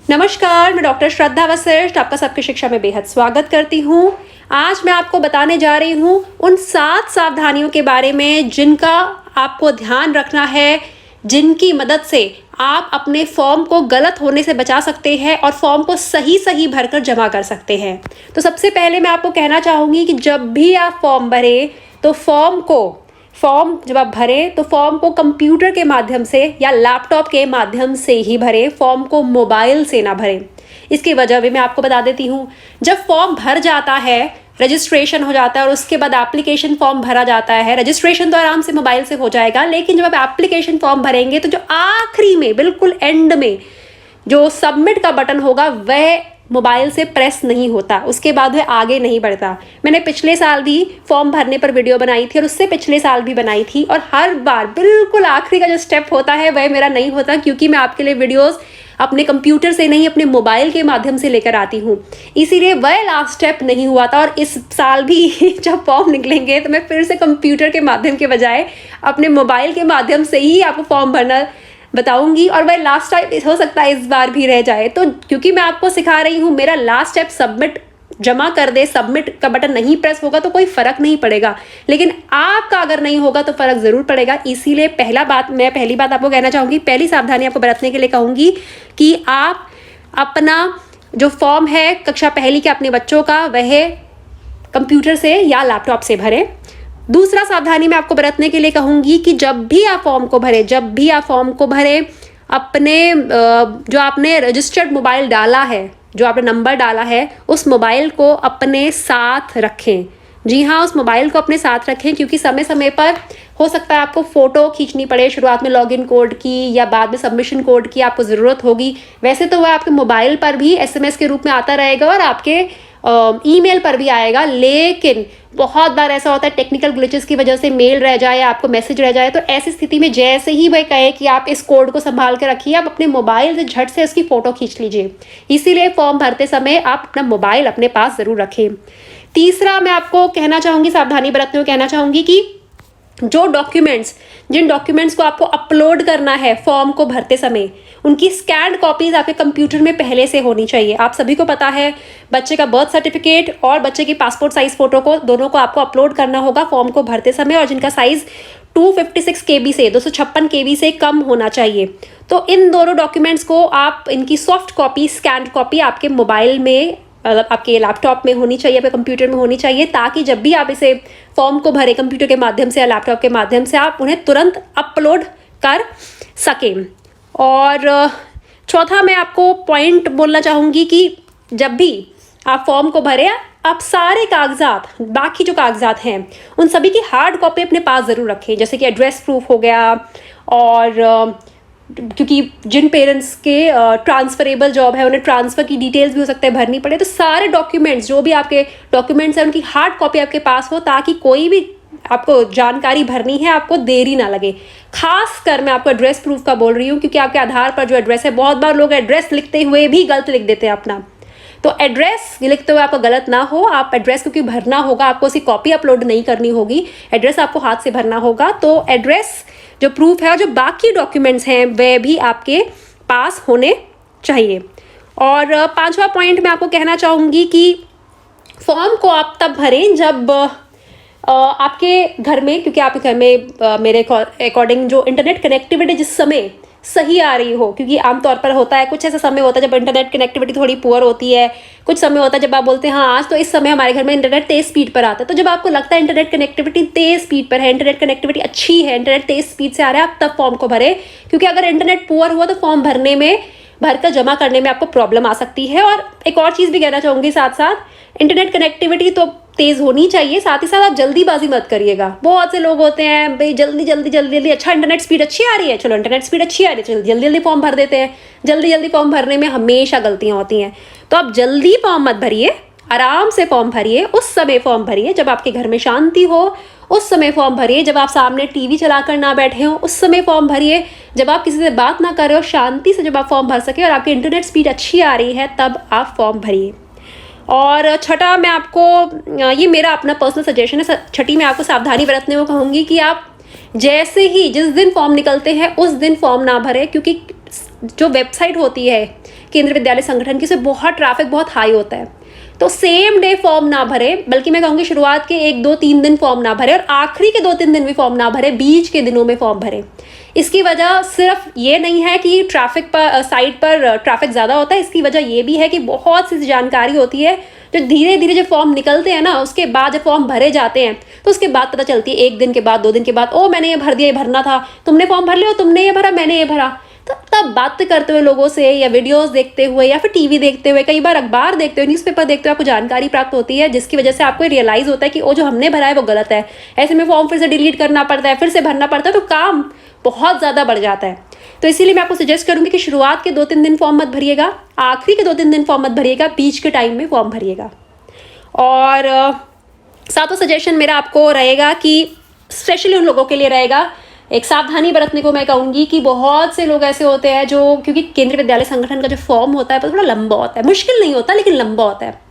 नमस्कार, मैं डॉक्टर श्रद्धा वशिष्ठ आपका सबकी शिक्षा में बेहद स्वागत करती हूँ। आज मैं आपको बताने जा रही हूँ उन 7 सावधानियों के बारे में जिनका आपको ध्यान रखना है, जिनकी मदद से आप अपने फॉर्म को गलत होने से बचा सकते हैं और फॉर्म को सही भरकर जमा कर सकते हैं। तो सबसे पहले मैं आपको कहना चाहूँगी कि जब भी आप फॉर्म भरें तो फॉर्म जब आप भरें तो फॉर्म को कंप्यूटर के माध्यम से या लैपटॉप के माध्यम से ही भरें, फॉर्म को मोबाइल से ना भरें। इसकी वजह भी मैं आपको बता देती हूँ। जब फॉर्म भर जाता है, रजिस्ट्रेशन हो जाता है और उसके बाद एप्लीकेशन फॉर्म भरा जाता है। रजिस्ट्रेशन तो आराम से मोबाइल से हो जाएगा, लेकिन जब आप एप्लीकेशन फॉर्म भरेंगे तो जो आखिरी में बिल्कुल एंड में जो सबमिट का बटन होगा वह मोबाइल से प्रेस नहीं होता, उसके बाद वह आगे नहीं बढ़ता। मैंने पिछले साल भी फॉर्म भरने पर वीडियो बनाई थी और उससे पिछले साल भी बनाई थी, और हर बार बिल्कुल आखिरी का जो स्टेप होता है वह मेरा नहीं होता, क्योंकि मैं आपके लिए वीडियोस अपने कंप्यूटर से नहीं अपने मोबाइल के माध्यम से लेकर आती हूँ। इसीलिए वह लास्ट स्टेप नहीं हुआ था, और इस साल भी जब फॉर्म निकलेंगे तो मैं फिर से कंप्यूटर के माध्यम के बजाय अपने मोबाइल के माध्यम से ही आपको फॉर्म भरना बताऊंगी, और वह लास्ट टाइम हो सकता है इस बार भी रह जाए। तो क्योंकि मैं आपको सिखा रही हूँ, मेरा लास्ट स्टेप सबमिट जमा कर दे, सबमिट का बटन नहीं प्रेस होगा तो कोई फर्क नहीं पड़ेगा, लेकिन आपका अगर नहीं होगा तो फर्क जरूर पड़ेगा। इसीलिए पहली बात आपको कहना चाहूंगी, पहली सावधानी आपको बरतने के लिए कहूंगी कि आप अपना जो फॉर्म है कक्षा पहली के अपने बच्चों का वह कंप्यूटर से या लैपटॉप से भरें। दूसरा सावधानी मैं आपको बरतने के लिए कहूंगी कि जब भी आप फॉर्म को भरें अपने जो आपने रजिस्टर्ड मोबाइल डाला है, जो आपने नंबर डाला है, उस मोबाइल को अपने साथ रखें। जी हाँ, उस मोबाइल को अपने साथ रखें, क्योंकि समय समय पर हो सकता है आपको फ़ोटो खींचनी पड़े, शुरुआत में लॉगिन कोड की या बाद में सबमिशन कोड की आपको ज़रूरत होगी। वैसे तो वह आपके मोबाइल पर भी SMS के रूप में आता रहेगा और आपके ईमेल पर भी आएगा, लेकिन बहुत बार ऐसा होता है टेक्निकल ग्लिचेस की वजह से मेल रह जाए या आपको मैसेज रह जाए। तो ऐसी स्थिति में जैसे ही वह कहे कि आप इस कोड को संभाल के रखिए, आप अपने मोबाइल से झट से उसकी फ़ोटो खींच लीजिए। इसीलिए फॉर्म भरते समय आप अपना मोबाइल अपने पास ज़रूर रखें। तीसरा मैं आपको कहना चाहूँगी, सावधानी बरतते हुए कहना चाहूँगी कि जिन डॉक्यूमेंट्स को आपको अपलोड करना है फॉर्म को भरते समय, उनकी स्कैन्ड कॉपीज आपके कंप्यूटर में पहले से होनी चाहिए। आप सभी को पता है, बच्चे का बर्थ सर्टिफिकेट और बच्चे की पासपोर्ट साइज फोटो को दोनों को आपको अपलोड करना होगा फॉर्म को भरते समय, और जिनका साइज 256 KB से 256 KB से कम होना चाहिए। तो इन दोनों डॉक्यूमेंट्स को आप इनकी सॉफ्ट कॉपी, स्कैन्ड कॉपी आपके मोबाइल में, आपके लैपटॉप में होनी चाहिए, आपके कंप्यूटर में होनी चाहिए, ताकि जब भी आप इसे फॉर्म को भरें कंप्यूटर के माध्यम से या लैपटॉप के माध्यम से, आप उन्हें तुरंत अपलोड कर सकें। और चौथा मैं आपको पॉइंट बोलना चाहूँगी कि जब भी आप फॉर्म को भरें, आप सारे कागजात, बाकी जो कागजात हैं उन सभी की हार्ड कॉपी अपने पास ज़रूर रखें, जैसे कि एड्रेस प्रूफ हो गया, और क्योंकि जिन पेरेंट्स के ट्रांसफरेबल जॉब है उन्हें ट्रांसफ़र की डिटेल्स भी हो सकता है भरनी पड़े, तो सारे डॉक्यूमेंट्स, जो भी आपके डॉक्यूमेंट्स हैं, उनकी हार्ड कॉपी आपके पास हो, ताकि कोई भी आपको जानकारी भरनी है आपको देरी ना लगे। खास कर मैं आपको एड्रेस प्रूफ का बोल रही हूँ, क्योंकि आपके आधार पर जो एड्रेस है, बहुत बार लोग एड्रेस लिखते हुए भी गलत लिख देते हैं अपना। तो एड्रेस लिखते हुए आपको गलत ना हो, आप एड्रेस क्योंकि भरना होगा, आपको उसकी कॉपी अपलोड नहीं करनी होगी, एड्रेस आपको हाथ से भरना होगा। तो एड्रेस जो प्रूफ है और जो बाकी डॉक्यूमेंट्स हैं वे भी आपके पास होने चाहिए। और पांचवा पॉइंट मैं आपको कहना चाहूँगी कि फॉर्म को आप तब भरें जब आपके घर में, क्योंकि आपके घर में मेरे अकॉर्डिंग जो इंटरनेट कनेक्टिविटी जिस समय सही आ रही हो, क्योंकि आमतौर पर होता है, कुछ ऐसा समय होता है जब इंटरनेट कनेक्टिविटी थोड़ी पुअर होती है, कुछ समय होता है जब आप बोलते हैं हाँ आज तो इस समय हमारे घर में इंटरनेट तेज स्पीड पर आता है। तो जब आपको लगता है इंटरनेट कनेक्टिविटी तेज स्पीड पर है, इंटरनेट कनेक्टिविटी अच्छी है, इंटरनेट तेज स्पीड से आ रहा है, आप तब फॉर्म को भरें, क्योंकि अगर इंटरनेट पुअर हुआ तो फॉर्म भरकर जमा करने में आपको प्रॉब्लम आ सकती है। और एक और चीज़ भी कहना चाहूँगी, साथ साथ इंटरनेट कनेक्टिविटी तो तेज़ होनी चाहिए, साथ ही साथ आप जल्दीबाजी मत करिएगा। बहुत से लोग होते हैं भाई जल्दी, अच्छा इंटरनेट स्पीड अच्छी आ रही है, चलो इंटरनेट स्पीड अच्छी आ रही है, चलो जल्दी फॉर्म भर देते हैं। जल्दी फॉर्म भरने में हमेशा गलतियाँ होती हैं। तो आप जल्दी फॉर्म मत भरिए, आराम से फॉर्म भरिए, उस समय फॉर्म भरिए जब आपके घर में शांति हो, उस समय फॉर्म भरिए जब आप सामने टीवी चलाकर ना बैठे हो, उस समय फॉर्म भरिए जब आप किसी से बात ना कर रहे हो, शांति से जब आप फॉर्म भर सके और आपकी इंटरनेट स्पीड अच्छी आ रही है, तब आप फॉर्म भरिए। और छठा मैं आपको, ये मेरा अपना पर्सनल सजेशन है, छठी मैं आपको सावधानी बरतने को कहूँगी कि आप जैसे ही जिस दिन फॉर्म निकलते हैं उस दिन फॉर्म ना भरें, क्योंकि जो वेबसाइट होती है केंद्रीय विद्यालय संगठन की, उसमें बहुत ट्रैफिक बहुत हाई होता है। तो सेम डे फॉर्म ना भरे, बल्कि मैं कहूँगी शुरुआत के 1-2-3 दिन फॉर्म ना भरे और आखिरी के 2-3 दिन भी फॉर्म ना भरे, बीच के दिनों में फॉर्म भरे। इसकी वजह सिर्फ ये नहीं है कि ट्रैफिक पर साइट पर ट्रैफिक ज़्यादा होता है, इसकी वजह ये भी है कि बहुत सी जानकारी होती है जो धीरे धीरे जब फॉर्म निकलते हैं ना, उसके बाद जब फॉर्म भरे जाते हैं तो उसके बाद पता चलती है, 1 दिन के बाद 2 दिन के बाद, ओ मैंने ये भर दिया, ये भरना था, तुमने फॉर्म भर लिया, तुमने ये भरा, मैंने ये भरा। तो तब बात करते हुए लोगों से या वीडियोस देखते हुए या फिर टीवी देखते हुए, कई बार अखबार देखते हुए, न्यूज़पेपर देखते हुए आपको जानकारी प्राप्त होती है, जिसकी वजह से आपको रियलाइज़ होता है कि वो जो हमने भरा है वो गलत है। ऐसे में फॉर्म फिर से डिलीट करना पड़ता है, फिर से भरना पड़ता है, तो काम बहुत ज़्यादा बढ़ जाता है। तो इसीलिए मैं आपको सजेस्ट करूँगी कि शुरुआत के 2-3 दिन फॉर्म मत भरिएगा, आखिरी के 2-3 दिन फॉर्म मत भरिएगा, बीच के टाइम में फॉर्म भरिएगा। और सातों सजेशन मेरा आपको रहेगा कि स्पेशली उन लोगों के लिए रहेगा, एक सावधानी बरतने को मैं कहूँगी कि बहुत से लोग ऐसे होते हैं जो, क्योंकि केंद्रीय विद्यालय संगठन का जो फॉर्म होता है वो थोड़ा लंबा होता है, मुश्किल नहीं होता लेकिन लंबा होता है।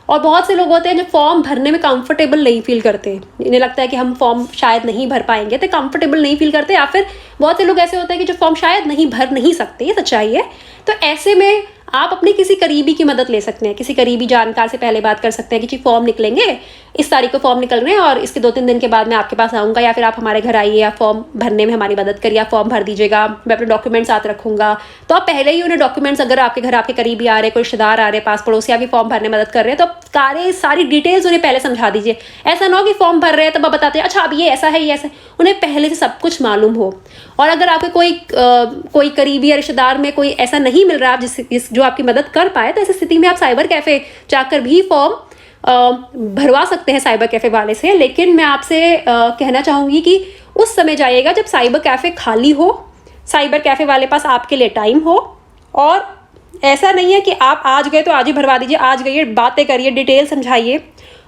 और बहुत से लोग होते हैं जो फॉर्म भरने में कंफर्टेबल नहीं फील करते, इन्हें लगता है कि हम फॉर्म शायद नहीं भर पाएंगे, तो कंफर्टेबल नहीं फील करते। या फिर बहुत से लोग ऐसे होते हैं कि जो फॉर्म शायद नहीं भर नहीं सकते, ये सच्चाई है। तो ऐसे में आप अपने किसी करीबी की मदद ले सकते हैं, किसी करीबी जानकार से पहले बात कर सकते हैं कि जी फॉर्म निकलेंगे, इस तारीख को फॉर्म निकल रहे हैं और इसके 2-3 दिन के बाद मैं आपके पास आऊँगा, या फिर आप हमारे घर आइए, या फॉर्म भरने में हमारी मदद करिए, आप फॉर्म भर दीजिएगा, मैं अपने डॉक्यूमेंट्स साथ रखूँगा। तो आप पहले ही उन्हें डॉक्यूमेंट्स, अगर आपके घर आपके करीबी आ रहे, कोई रिश्तेदार आ रहे, पास पड़ोसी आपकी फॉर्म भरने में मदद कर रहे हैं, तो सारी डिटेल्स उन्हें पहले समझा दीजिए। ऐसा ना हो कि फॉर्म भर रहे हैं तब आप बताते हैं अच्छा अब ये ऐसा है, ये ऐसा है, उन्हें पहले से सब कुछ मालूम हो। और अगर आपके कोई करीबी या रिश्तेदार में कोई ऐसा नहीं मिल रहा जो आपकी मदद कर पाए, तो ऐसी स्थिति में आप साइबर कैफ़े जाकर भी फॉर्म भरवा सकते हैं साइबर कैफ़े वाले से। लेकिन मैं आपसे कहना चाहूँगी कि उस समय जाइएगा जब साइबर कैफ़े खाली हो, साइबर कैफ़े वाले पास आपके लिए टाइम हो। और ऐसा नहीं है कि आप आज गए तो आज ही भरवा दीजिए, आज गइए, बातें करिए, डिटेल समझाइए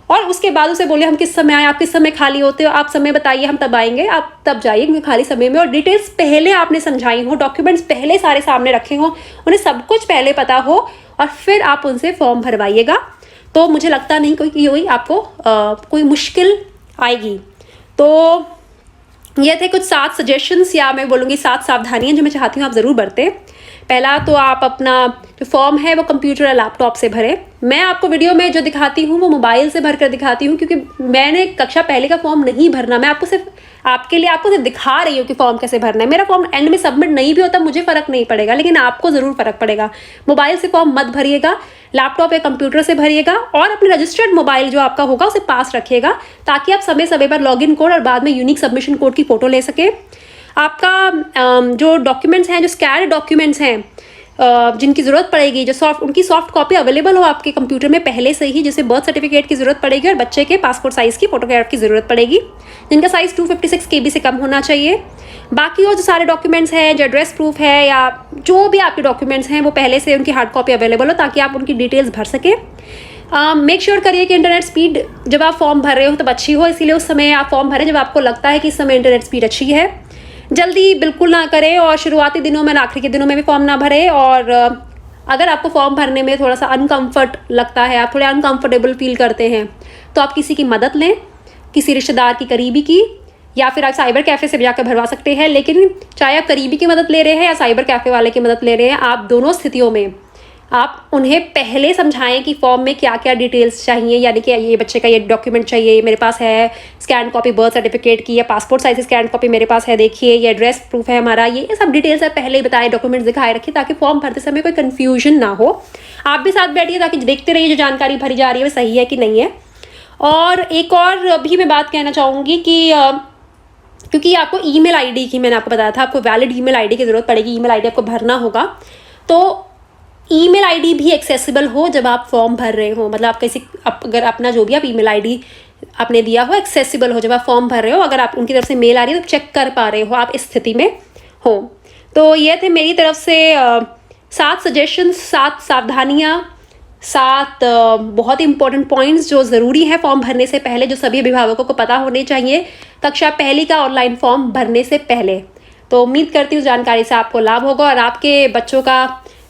और उसके बाद उसे बोलिए हम किस समय आए, आप किस समय खाली होते हो, आप समय बताइए, हम तब आएंगे, आप तब जाइए क्योंकि खाली समय में। और डिटेल्स पहले आपने समझाई हो, डॉक्यूमेंट्स पहले सारे सामने रखे हों, उन्हें सब कुछ पहले पता हो और फिर आप उनसे फॉर्म भरवाइएगा। तो मुझे लगता नहीं कोई आपको कोई मुश्किल आएगी। तो ये थे कुछ 7 सजेशंस, या मैं बोलूँगी 7 सावधानियाँ जो मैं चाहती हूँ आप ज़रूर बरतें। पहला तो आप अपना जो फॉर्म है वो कंप्यूटर या लैपटॉप से भरें। मैं आपको वीडियो में जो दिखाती हूँ वो मोबाइल से भर कर दिखाती हूँ, क्योंकि मैंने कक्षा पहले का फॉर्म नहीं भरना, मैं आपको सिर्फ सिर्फ दिखा रही हूँ कि फॉर्म कैसे भरना है। मेरा फॉर्म एंड में सबमिट नहीं भी होता, मुझे फ़र्क नहीं पड़ेगा, लेकिन आपको ज़रूर फ़र्क पड़ेगा। मोबाइल से फॉर्म मत भरिएगा, लैपटॉप या कंप्यूटर से भरिएगा और अपने रजिस्टर्ड मोबाइल जो आपका होगा उसे पास रखिएगा, ताकि आप समय समय पर लॉगिन कोड और बाद में यूनिक सबमिशन कोड की फ़ोटो ले सकें। आपका जो डॉक्यूमेंट्स हैं, जो स्कैन डॉक्यूमेंट्स हैं, जिनकी ज़रूरत पड़ेगी, जो उनकी सॉफ्ट कॉपी अवेलेबल हो आपके कंप्यूटर में पहले से ही, जैसे बर्थ सर्टिफिकेट की ज़रूरत पड़ेगी और बच्चे के पासपोर्ट साइज़ की फ़ोटोग्राफ की ज़रूरत पड़ेगी, जिनका साइज़ 256 KB से कम होना चाहिए। बाकी और जो सारे डॉक्यूमेंट्स हैं, जो एड्रेस प्रूफ है या जो भी आपके डॉक्यूमेंट्स हैं, वो पहले से उनकी हार्ड कॉपी अवेलेबल हो ताकि आप उनकी डिटेल्स भर सकें। मेक श्योर करिए कि इंटरनेट स्पीड जब आप फॉर्म भर रहे हो तब अच्छी हो, इसीलिए उस समय आप फॉर्म भरें जब आपको लगता है कि इस समय इंटरनेट स्पीड अच्छी है। जल्दी बिल्कुल ना करें और शुरुआती दिनों में, आखिरी के दिनों में भी फॉर्म ना भरें। और अगर आपको फॉर्म भरने में थोड़ा सा अनकम्फर्ट लगता है, आप थोड़े अनकम्फर्टेबल फील करते हैं, तो आप किसी की मदद लें, किसी रिश्तेदार की, करीबी की, या फिर आप साइबर कैफ़े से जाकर भरवा सकते हैं। लेकिन चाहे आप करीबी की मदद ले रहे हैं या साइबर कैफ़े वाले की मदद ले रहे हैं, आप दोनों स्थितियों में आप उन्हें पहले समझाएं कि फॉर्म में क्या क्या डिटेल्स चाहिए, यानी कि ये बच्चे का ये डॉक्यूमेंट चाहिए, मेरे पास है स्कैन कॉपी बर्थ सर्टिफिकेट की या पासपोर्ट साइज स्कैन कॉपी मेरे पास है, देखिए ये एड्रेस प्रूफ है हमारा, ये सब डिटेल्स आप पहले ही बताएं, डॉक्यूमेंट्स दिखाए रखिए ताकि फॉर्म भरते समय कोई कन्फ्यूजन ना हो। आप भी साथ बैठिए ताकि देखते रहिए जो जानकारी भरी जा रही है वो सही है कि नहीं है। और एक और भी मैं बात कहना चाहूँगी कि क्योंकि आपको ईमेल आईडी की, मैंने आपको बताया था आपको वैलिड ईमेल आईडी की ज़रूरत पड़ेगी, ईमेल आईडी आपको भरना होगा। तो ईमेल आईडी भी एक्सेसिबल हो जब आप फॉर्म भर रहे हो, मतलब आप अगर अपना जो भी आप ईमेल आईडी आपने दिया हो एक्सेसिबल हो जब आप फॉर्म भर रहे हो, अगर आप उनकी तरफ से मेल आ रही है तो चेक कर पा रहे हो आप इस स्थिति में हो। तो ये थे मेरी तरफ से 7 सजेशंस, 7 सावधानियाँ, 7 बहुत ही इंपॉर्टेंट पॉइंट्स जो ज़रूरी है फॉर्म भरने से पहले, जो सभी अभिभावकों को पता होने चाहिए कक्षा पहली का ऑनलाइन फॉर्म भरने से पहले। तो उम्मीद करती हूँ जानकारी से आपको लाभ होगा और आपके बच्चों का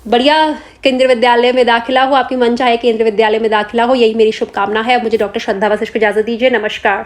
बढ़िया केंद्रीय विद्यालय में दाखिला हो, आपकी मन चाहे केंद्रीय विद्यालय में दाखिला हो, यही मेरी शुभकामना है। मुझे डॉक्टर श्रद्धा वशिष्ठ को इजाज़त दीजिए। नमस्कार।